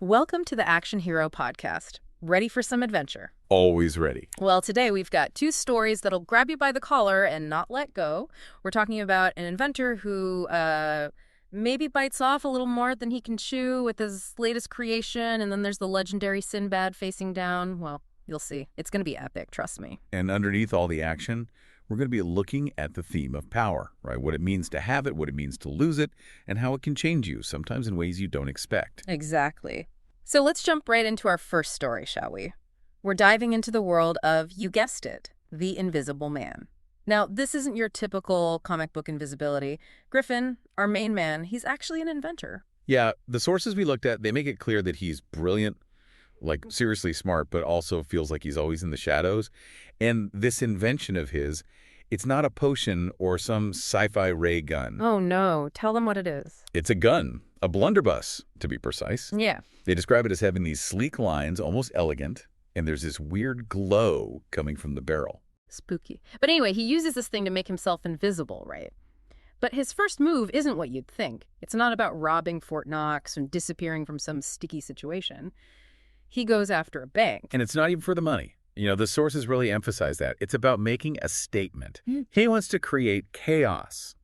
Welcome to the Action Hero podcast. Ready for some adventure? Always ready. Well, today we've got two stories that'll grab you by the collar and not let go. We're talking about an inventor who maybe bites off a little more than he can chew with his latest creation, and then there's the legendary Sinbad facing down. Well, you'll see. It's going to be epic, trust me. And underneath all the action, we're going to be looking at the theme of power, right? What it means to have it, what it means to lose it, and how it can change you, sometimes in ways you don't expect. Exactly. So let's jump right into our first story, shall we? We're diving into the world of, you guessed it, the Invisible Man. Now, this isn't your typical comic book invisibility. Griffin, our main man, he's actually an inventor. Yeah, the sources we looked at, they make it clear that he's brilliant, like seriously smart, but also feels like he's always in the shadows. And this invention of his, it's not a potion or some sci-fi ray gun. Oh no, tell them what it is. It's a gun, a blunderbuss, to be precise. Yeah. They describe it as having these sleek lines, almost elegant, and there's this weird glow coming from the barrel. Spooky. But anyway, he uses this thing to make himself invisible, right? But his first move isn't what you'd think. It's not about robbing Fort Knox and disappearing from some sticky situation. He goes after a bank. And it's not even for the money. You know, the sources really emphasize that. It's about making a statement. He wants to create chaos,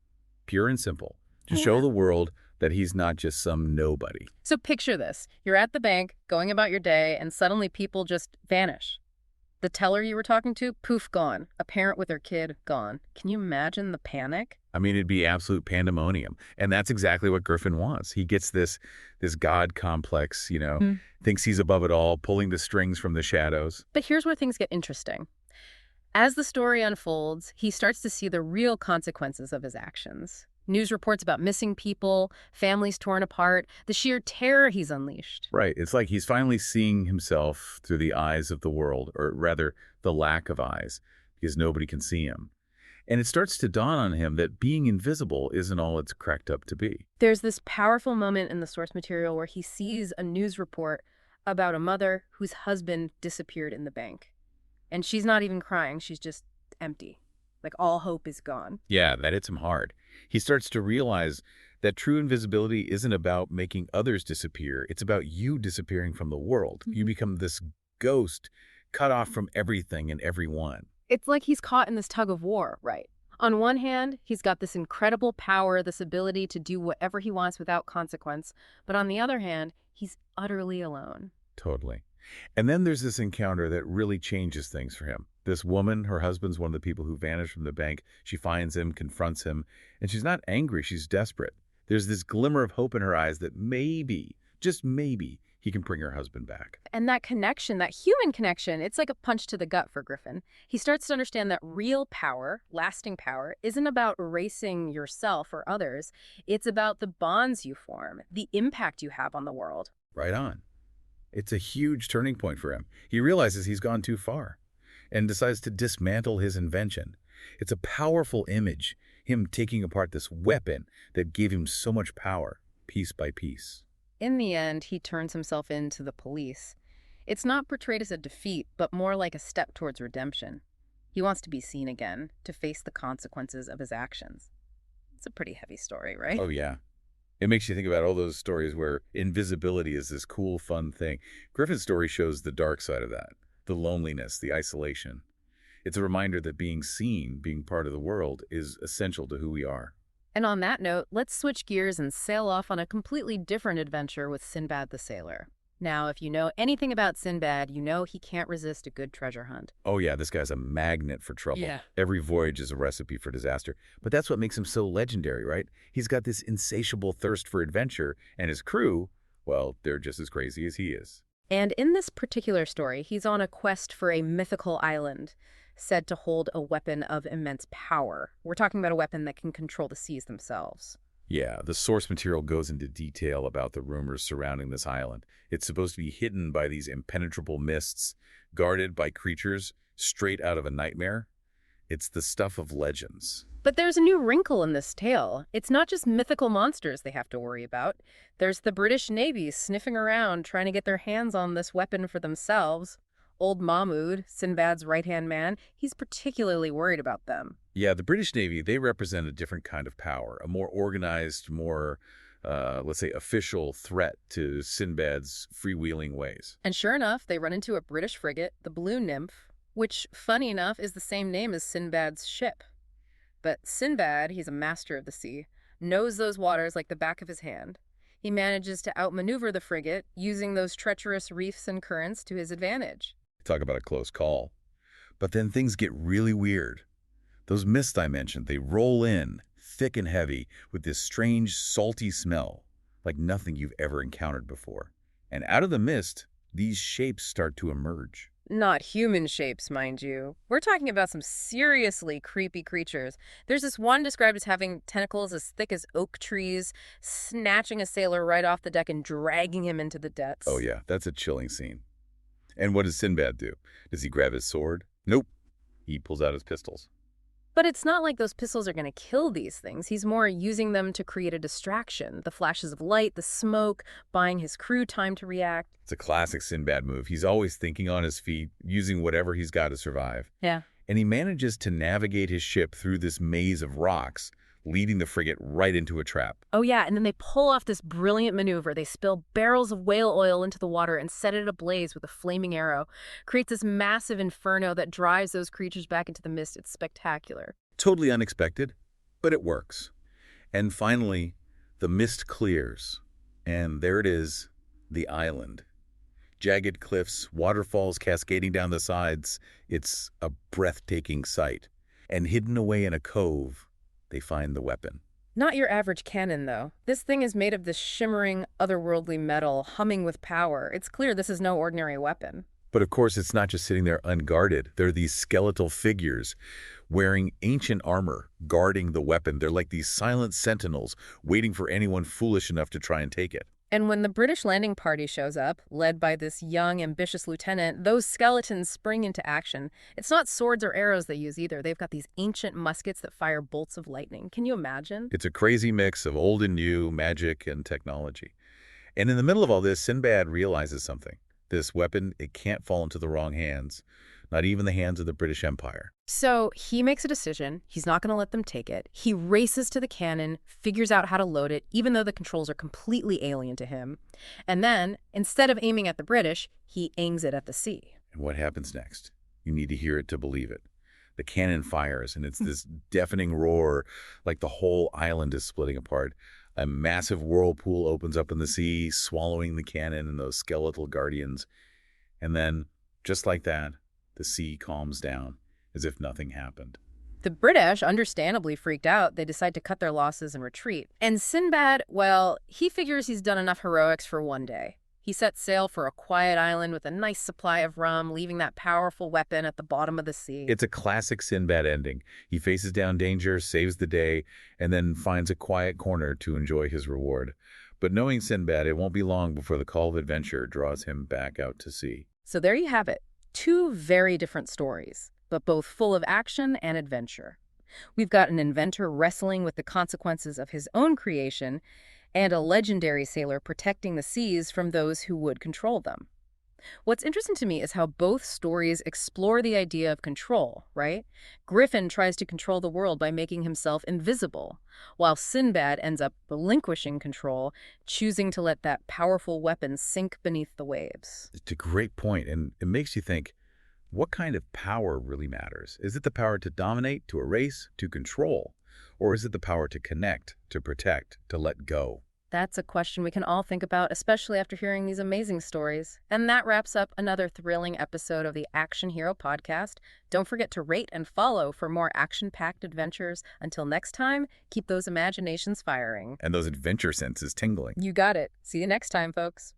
pure and simple, to show the world that he's not just some nobody. So picture this. You're at the bank, going about your day, and suddenly people just vanish. The teller you were talking to, poof, gone. A parent with their kid, gone. Can you imagine the panic? I mean, it'd be absolute pandemonium. And that's exactly what Griffin wants. He gets this God complex, thinks he's above it all, pulling the strings from the shadows. But here's where things get interesting. As the story unfolds, he starts to see the real consequences of his actions. News reports about missing people, families torn apart, the sheer terror he's unleashed. Right. It's like he's finally seeing himself through the eyes of the world, or rather, the lack of eyes, because nobody can see him. And it starts to dawn on him that being invisible isn't all it's cracked up to be. There's this powerful moment in the source material where he sees a news report about a mother whose husband disappeared in the bank. And she's not even crying, she's just empty. Like all hope is gone. Yeah, that hits him hard. He starts to realize that true invisibility isn't about making others disappear. It's about you disappearing from the world. You become this ghost cut off from everything and everyone. It's like he's caught in this tug of war, right? On one hand, he's got this incredible power, this ability to do whatever he wants without consequence. But on the other hand, he's utterly alone. Totally. And then there's this encounter that really changes things for him. This woman, her husband's one of the people who vanished from the bank. She finds him, confronts him, and she's not angry, she's desperate. There's this glimmer of hope in her eyes that maybe, just maybe, he can bring her husband back. And that connection, that human connection, it's like a punch to the gut for Griffin. He starts to understand that real power, lasting power, isn't about erasing yourself or others. It's about the bonds you form, the impact you have on the world. Right on. It's a huge turning point for him. He realizes he's gone too far and decides to dismantle his invention. It's a powerful image, him taking apart this weapon that gave him so much power, piece by piece. In the end, he turns himself in to the police. It's not portrayed as a defeat, but more like a step towards redemption. He wants to be seen again, to face the consequences of his actions. It's a pretty heavy story, right? Oh, yeah. It makes you think about all those stories where invisibility is this cool, fun thing. Griffin's story shows the dark side of that, the loneliness, the isolation. It's a reminder that being seen, being part of the world, is essential to who we are. And on that note, let's switch gears and sail off on a completely different adventure with Sinbad the Sailor. Now, if you know anything about Sinbad, you know he can't resist a good treasure hunt. Oh yeah, this guy's a magnet for trouble. Yeah. Every voyage is a recipe for disaster. But that's what makes him so legendary, right? He's got this insatiable thirst for adventure, and his crew, well, they're just as crazy as he is. And in this particular story, he's on a quest for a mythical island said to hold a weapon of immense power. We're talking about a weapon that can control the seas themselves. Yeah, the source material goes into detail about the rumors surrounding this island. It's supposed to be hidden by these impenetrable mists, guarded by creatures straight out of a nightmare. It's the stuff of legends. But there's a new wrinkle in this tale. It's not just mythical monsters they have to worry about. There's the British Navy sniffing around trying to get their hands on this weapon for themselves. Old Mahmoud, Sinbad's right-hand man, he's particularly worried about them. Yeah, the British Navy, they represent a different kind of power, a more organized, more let's say, official threat to Sinbad's freewheeling ways. And sure enough, they run into a British frigate, the Blue Nymph, which, funny enough, is the same name as Sinbad's ship. But Sinbad, he's a master of the sea, knows those waters like the back of his hand. He manages to outmaneuver the frigate, using those treacherous reefs and currents to his advantage. Talk about a close call. But then things get really weird. Those mists I mentioned, they roll in, thick and heavy, with this strange, salty smell, like nothing you've ever encountered before. And out of the mist, these shapes start to emerge. Not human shapes, mind you. We're talking about some seriously creepy creatures. There's this one described as having tentacles as thick as oak trees, snatching a sailor right off the deck and dragging him into the depths. Oh yeah, that's a chilling scene. And what does Sinbad do? Does he grab his sword? Nope. He pulls out his pistols. But it's not like those pistols are going to kill these things. He's more using them to create a distraction. The flashes of light, the smoke, buying his crew time to react. It's a classic Sinbad move. He's always thinking on his feet, using whatever he's got to survive. Yeah. And he manages to navigate his ship through this maze of rocks, leading the frigate right into a trap. Oh, yeah, and then they pull off this brilliant maneuver. They spill barrels of whale oil into the water and set it ablaze with a flaming arrow. Creates this massive inferno that drives those creatures back into the mist. It's spectacular. Totally unexpected, but it works. And finally, the mist clears. And there it is, the island. Jagged cliffs, waterfalls cascading down the sides. It's a breathtaking sight. And hidden away in a cove, they find the weapon. Not your average cannon, though. This thing is made of this shimmering, otherworldly metal, humming with power. It's clear this is no ordinary weapon. But of course, it's not just sitting there unguarded. There are these skeletal figures wearing ancient armor, guarding the weapon. They're like these silent sentinels, waiting for anyone foolish enough to try and take it. And when the British landing party shows up, led by this young, ambitious lieutenant, those skeletons spring into action. It's not swords or arrows they use either. They've got these ancient muskets that fire bolts of lightning. Can you imagine? It's a crazy mix of old and new, magic and technology. And in the middle of all this, Sinbad realizes something. This weapon, it can't fall into the wrong hands, not even the hands of the British Empire. So he makes a decision. He's not going to let them take it. He races to the cannon, figures out how to load it, even though the controls are completely alien to him. And then, instead of aiming at the British, he aims it at the sea. And what happens next? You need to hear it to believe it. The cannon fires, and it's this deafening roar, like the whole island is splitting apart. A massive whirlpool opens up in the sea, swallowing the cannon and those skeletal guardians. And then, just like that, the sea calms down, as if nothing happened. The British, understandably freaked out, they decide to cut their losses and retreat. And Sinbad, well, he figures he's done enough heroics for one day. He sets sail for a quiet island with a nice supply of rum, leaving that powerful weapon at the bottom of the sea. It's a classic Sinbad ending. He faces down danger, saves the day, and then finds a quiet corner to enjoy his reward. But knowing Sinbad, it won't be long before the call of adventure draws him back out to sea. So there you have it. Two very different stories, but both full of action and adventure. We've got an inventor wrestling with the consequences of his own creation, and a legendary sailor protecting the seas from those who would control them. What's interesting to me is how both stories explore the idea of control, right? Griffin tries to control the world by making himself invisible, while Sinbad ends up relinquishing control, choosing to let that powerful weapon sink beneath the waves. It's a great point, and it makes you think, what kind of power really matters? Is it the power to dominate, to erase, to control? Or is it the power to connect, to protect, to let go? That's a question we can all think about, especially after hearing these amazing stories. And that wraps up another thrilling episode of the Action Hero Podcast. Don't forget to rate and follow for more action-packed adventures. Until next time, keep those imaginations firing. And those adventure senses tingling. You got it. See you next time, folks.